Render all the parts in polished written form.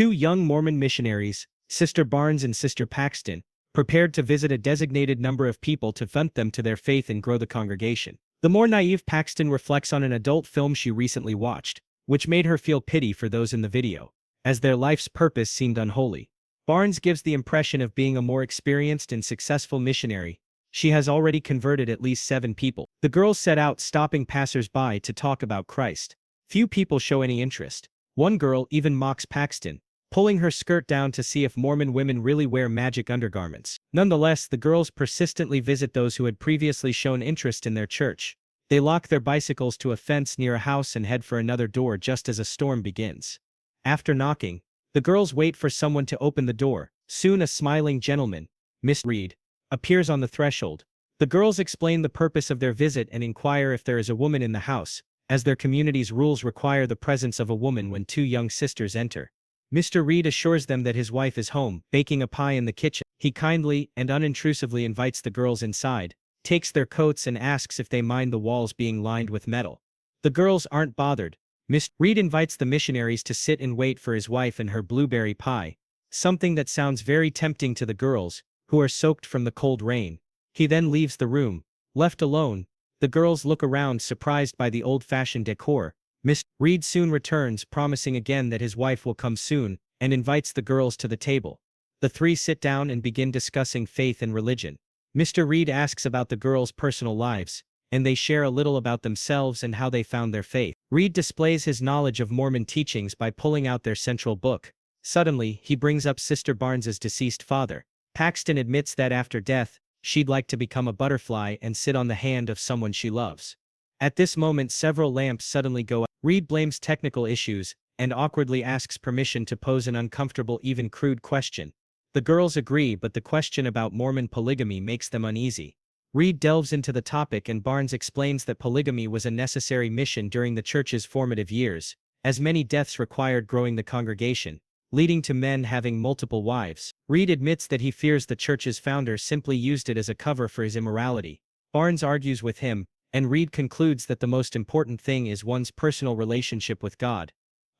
Two young Mormon missionaries, Sister Barnes and Sister Paxton, prepared to visit a designated number of people to convert them to their faith and grow the congregation. The more naive Paxton reflects on an adult film she recently watched, which made her feel pity for those in the video, as their life's purpose seemed unholy. Barnes gives the impression of being a more experienced and successful missionary. She has already converted at least 7 people. The girls set out, stopping passers-by to talk about Christ. Few people show any interest. One girl even mocks Paxton, pulling her skirt down to see if Mormon women really wear magic undergarments. Nonetheless, the girls persistently visit those who had previously shown interest in their church. They lock their bicycles to a fence near a house and head for another door just as a storm begins. After knocking, the girls wait for someone to open the door. Soon a smiling gentleman, Mr. Reed, appears on the threshold. The girls explain the purpose of their visit and inquire if there is a woman in the house, as their community's rules require the presence of a woman when 2 young sisters enter. Mr. Reed assures them that his wife is home, baking a pie in the kitchen. He kindly and unintrusively invites the girls inside, takes their coats and asks if they mind the walls being lined with metal. The girls aren't bothered. Mr. Reed invites the missionaries to sit and wait for his wife and her blueberry pie, something that sounds very tempting to the girls, who are soaked from the cold rain. He then leaves the room. Left alone, the girls look around surprised by the old-fashioned decor. Mr. Reed soon returns, promising again that his wife will come soon, and invites the girls to the table. The 3 sit down and begin discussing faith and religion. Mr. Reed asks about the girls' personal lives, and they share a little about themselves and how they found their faith. Reed displays his knowledge of Mormon teachings by pulling out their central book. Suddenly, he brings up Sister Barnes's deceased father. Paxton admits that after death, she'd like to become a butterfly and sit on the hand of someone she loves. At this moment, several lamps suddenly go out. Reed blames technical issues and awkwardly asks permission to pose an uncomfortable, even crude question. The girls agree, but the question about Mormon polygamy makes them uneasy. Reed delves into the topic and Barnes explains that polygamy was a necessary mission during the church's formative years, as many deaths required growing the congregation, leading to men having multiple wives. Reed admits that he fears the church's founder simply used it as a cover for his immorality. Barnes argues with him, and Reed concludes that the most important thing is one's personal relationship with God.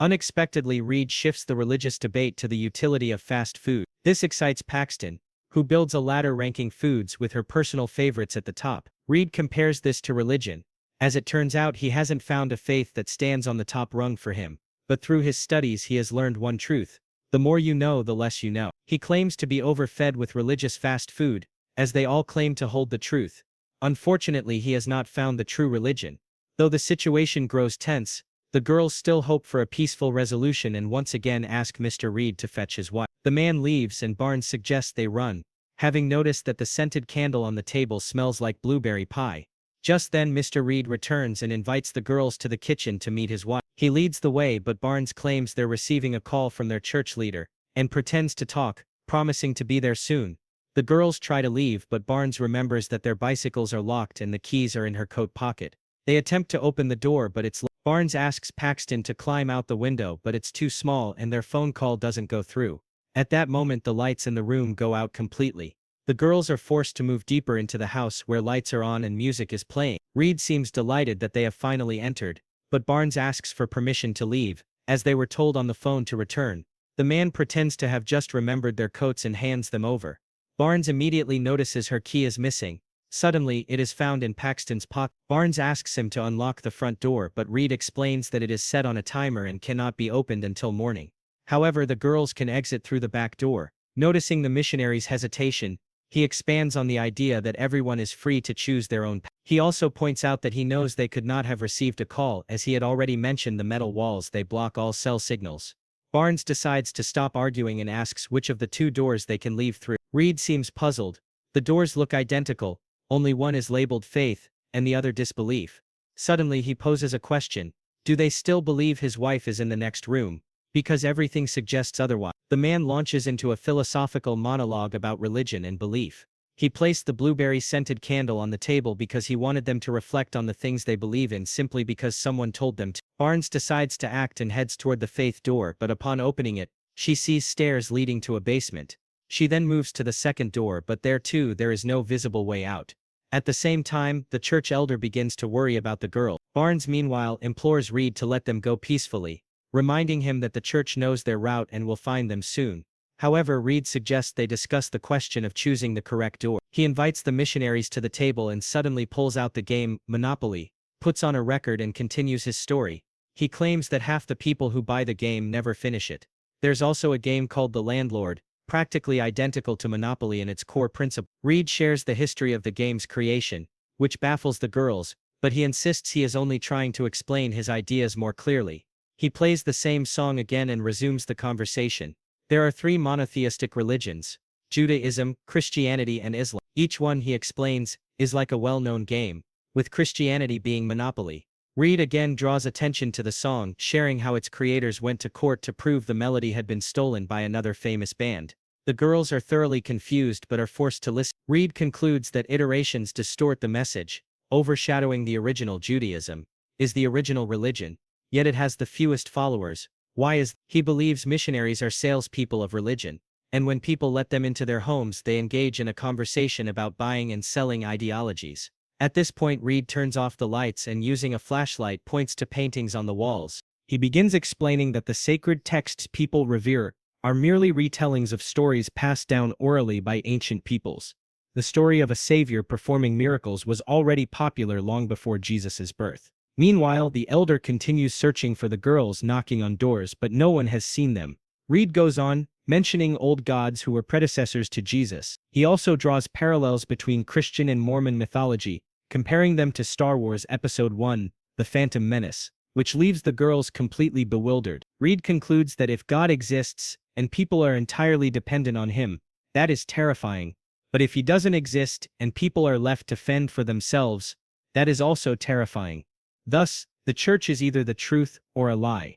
Unexpectedly, Reed shifts the religious debate to the utility of fast food. This excites Paxton, who builds a ladder ranking foods with her personal favorites at the top. Reed compares this to religion. As it turns out, he hasn't found a faith that stands on the top rung for him, but through his studies he has learned one truth: the more you know, the less you know. He claims to be overfed with religious fast food, as they all claim to hold the truth. Unfortunately, he has not found the true religion. Though the situation grows tense, the girls still hope for a peaceful resolution and once again ask Mr. Reed to fetch his wife. The man leaves and Barnes suggests they run, having noticed that the scented candle on the table smells like blueberry pie. Just then Mr. Reed returns and invites the girls to the kitchen to meet his wife. He leads the way, but Barnes claims they're receiving a call from their church leader, and pretends to talk, promising to be there soon. The girls try to leave, but Barnes remembers that their bicycles are locked and the keys are in her coat pocket. They attempt to open the door, but it's locked. Barnes asks Paxton to climb out the window, but it's too small and their phone call doesn't go through. At that moment, the lights in the room go out completely. The girls are forced to move deeper into the house where lights are on and music is playing. Reed seems delighted that they have finally entered, but Barnes asks for permission to leave, as they were told on the phone to return. The man pretends to have just remembered their coats and hands them over. Barnes immediately notices her key is missing. Suddenly, it is found in Paxton's pocket. Barnes asks him to unlock the front door, but Reed explains that it is set on a timer and cannot be opened until morning. However, the girls can exit through the back door. Noticing the missionary's hesitation, he expands on the idea that everyone is free to choose their own path. He also points out that he knows they could not have received a call, as he had already mentioned the metal walls they block all cell signals. Barnes decides to stop arguing and asks which of the 2 doors they can leave through. Reed seems puzzled. The doors look identical, only one is labeled faith, and the other disbelief. Suddenly he poses a question: do they still believe his wife is in the next room? Because everything suggests otherwise. The man launches into a philosophical monologue about religion and belief. He placed the blueberry-scented candle on the table because he wanted them to reflect on the things they believe in simply because someone told them to. Barnes decides to act and heads toward the faith door, but upon opening it, she sees stairs leading to a basement. She then moves to the second door, but there too there is no visible way out. At the same time, the church elder begins to worry about the girl. Barnes meanwhile implores Reed to let them go peacefully, reminding him that the church knows their route and will find them soon. However, Reed suggests they discuss the question of choosing the correct door. He invites the missionaries to the table and suddenly pulls out the game, Monopoly, puts on a record and continues his story. He claims that half the people who buy the game never finish it. There's also a game called The Landlord, practically identical to Monopoly in its core principle. Reed shares the history of the game's creation, which baffles the girls, but he insists he is only trying to explain his ideas more clearly. He plays the same song again and resumes the conversation. There are 3 monotheistic religions: Judaism, Christianity and Islam. Each one, he explains, is like a well-known game, with Christianity being Monopoly. Reed again draws attention to the song, sharing how its creators went to court to prove the melody had been stolen by another famous band. The girls are thoroughly confused but are forced to listen. Reed concludes that iterations distort the message. Overshadowing the original Judaism is the original religion, yet it has the fewest followers. Why is he believes missionaries are salespeople of religion, and when people let them into their homes they engage in a conversation about buying and selling ideologies. At this point Reed turns off the lights and using a flashlight points to paintings on the walls. He begins explaining that the sacred texts people revere are merely retellings of stories passed down orally by ancient peoples. The story of a savior performing miracles was already popular long before Jesus' birth. Meanwhile, the elder continues searching for the girls knocking on doors, but no one has seen them. Reed goes on, mentioning old gods who were predecessors to Jesus. He also draws parallels between Christian and Mormon mythology, comparing them to Star Wars Episode 1, The Phantom Menace, which leaves the girls completely bewildered. Reed concludes that if God exists, and people are entirely dependent on him, that is terrifying. But if he doesn't exist, and people are left to fend for themselves, that is also terrifying. Thus, the church is either the truth or a lie.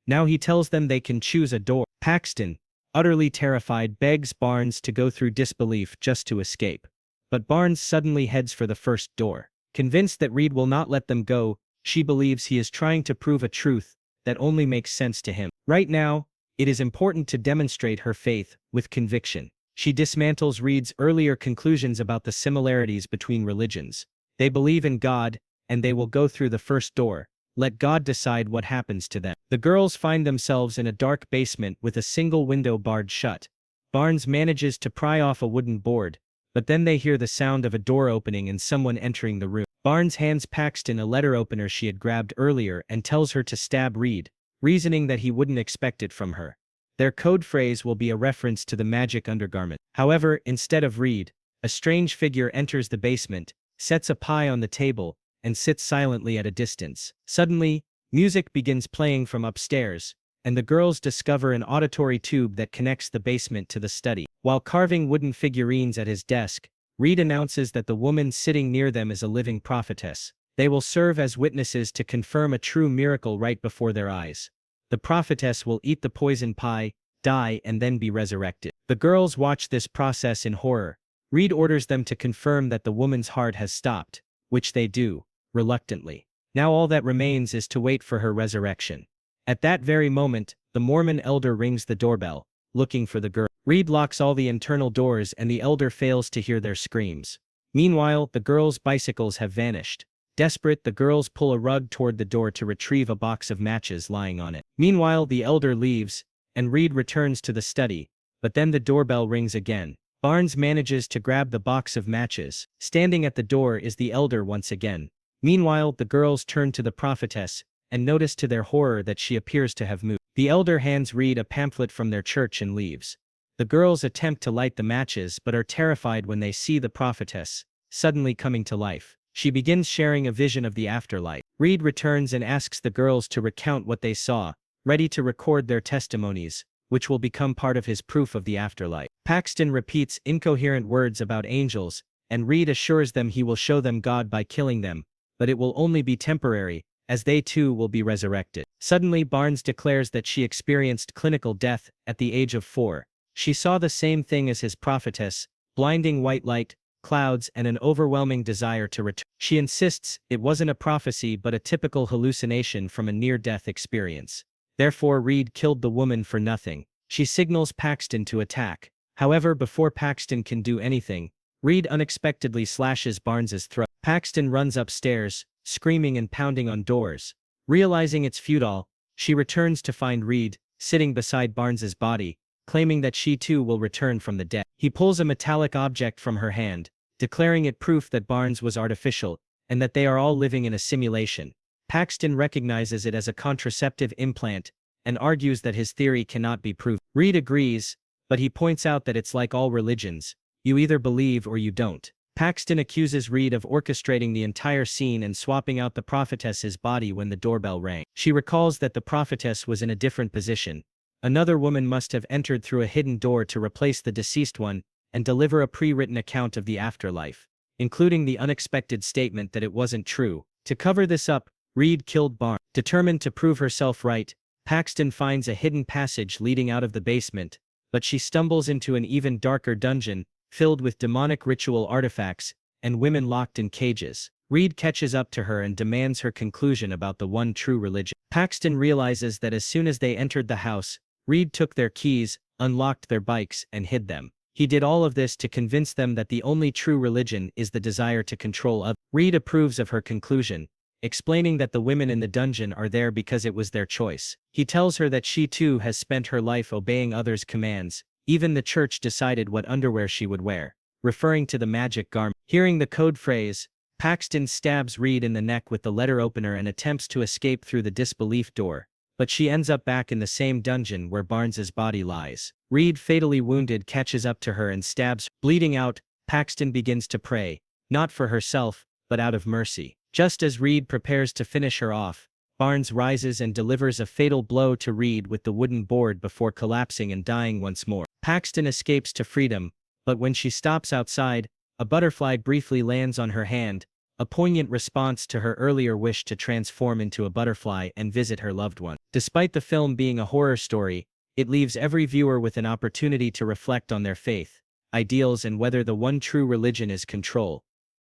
Now he tells them they can choose a door. Paxton, utterly terrified, begs Barnes to go through disbelief just to escape. But Barnes suddenly heads for the first door. Convinced that Reed will not let them go, she believes he is trying to prove a truth that only makes sense to him. Right now, it is important to demonstrate her faith with conviction. She dismantles Reed's earlier conclusions about the similarities between religions. They believe in God, and they will go through the first door. Let God decide what happens to them. The girls find themselves in a dark basement with a single window barred shut. Barnes manages to pry off a wooden board, but then they hear the sound of a door opening and someone entering the room. Barnes hands Paxton a letter opener she had grabbed earlier and tells her to stab Reed, reasoning that he wouldn't expect it from her. Their code phrase will be a reference to the magic undergarment. However, instead of Reed, a strange figure enters the basement, sets a pie on the table, and sits silently at a distance. Suddenly, music begins playing from upstairs, and the girls discover an auditory tube that connects the basement to the study. While carving wooden figurines at his desk, Reed announces that the woman sitting near them is a living prophetess. They will serve as witnesses to confirm a true miracle right before their eyes. The prophetess will eat the poison pie, die, and then be resurrected. The girls watch this process in horror. Reed orders them to confirm that the woman's heart has stopped, which they do, reluctantly. Now all that remains is to wait for her resurrection. At that very moment, the Mormon elder rings the doorbell, looking for the girl. Reed locks all the internal doors and the elder fails to hear their screams. Meanwhile, the girls' bicycles have vanished. Desperate, the girls pull a rug toward the door to retrieve a box of matches lying on it. Meanwhile, the elder leaves, and Reed returns to the study, but then the doorbell rings again. Barnes manages to grab the box of matches. Standing at the door is the elder once again. Meanwhile, the girls turn to the prophetess, and notice to their horror that she appears to have moved. The elder hands Reed a pamphlet from their church and leaves. The girls attempt to light the matches but are terrified when they see the prophetess suddenly coming to life. She begins sharing a vision of the afterlife. Reed returns and asks the girls to recount what they saw, ready to record their testimonies, which will become part of his proof of the afterlife. Paxton repeats incoherent words about angels, and Reed assures them he will show them God by killing them, but it will only be temporary, as they too will be resurrected. Suddenly, Barnes declares that she experienced clinical death at the age of 4. She saw the same thing as his prophetess, blinding white light, clouds, and an overwhelming desire to return. She insists it wasn't a prophecy but a typical hallucination from a near-death experience. Therefore, Reed killed the woman for nothing. She signals Paxton to attack. However, before Paxton can do anything, Reed unexpectedly slashes Barnes's throat. Paxton runs upstairs, screaming and pounding on doors. Realizing it's futile, She returns to find Reed, sitting beside Barnes's body, claiming that she too will return from the dead. He pulls a metallic object from her hand, declaring it proof that Barnes was artificial, and that they are all living in a simulation. Paxton recognizes it as a contraceptive implant, and argues that his theory cannot be proved. Reed agrees, but he points out that it's like all religions, you either believe or you don't. Paxton accuses Reed of orchestrating the entire scene and swapping out the prophetess's body when the doorbell rang. She recalls that the prophetess was in a different position. Another woman must have entered through a hidden door to replace the deceased one and deliver a pre-written account of the afterlife, including the unexpected statement that it wasn't true. To cover this up, Reed killed Barnes. Determined to prove herself right, Paxton finds a hidden passage leading out of the basement, but she stumbles into an even darker dungeon, filled with demonic ritual artifacts and women locked in cages. Reed catches up to her and demands her conclusion about the one true religion. Paxton realizes that as soon as they entered the house, Reed took their keys, unlocked their bikes, and hid them. He did all of this to convince them that the only true religion is the desire to control others. Reed approves of her conclusion, explaining that the women in the dungeon are there because it was their choice. He tells her that she too has spent her life obeying others' commands. Even the church decided what underwear she would wear, referring to the magic garment. Hearing the code phrase, Paxton stabs Reed in the neck with the letter opener and attempts to escape through the disbelief door, but she ends up back in the same dungeon where Barnes's body lies. Reed, fatally wounded, catches up to her and stabs her. Bleeding out, Paxton begins to pray, not for herself, but out of mercy. Just as Reed prepares to finish her off, Barnes rises and delivers a fatal blow to Reed with the wooden board before collapsing and dying once more. Paxton escapes to freedom, but when she stops outside, a butterfly briefly lands on her hand, a poignant response to her earlier wish to transform into a butterfly and visit her loved one. Despite the film being a horror story, it leaves every viewer with an opportunity to reflect on their faith, ideals, and whether the one true religion is control,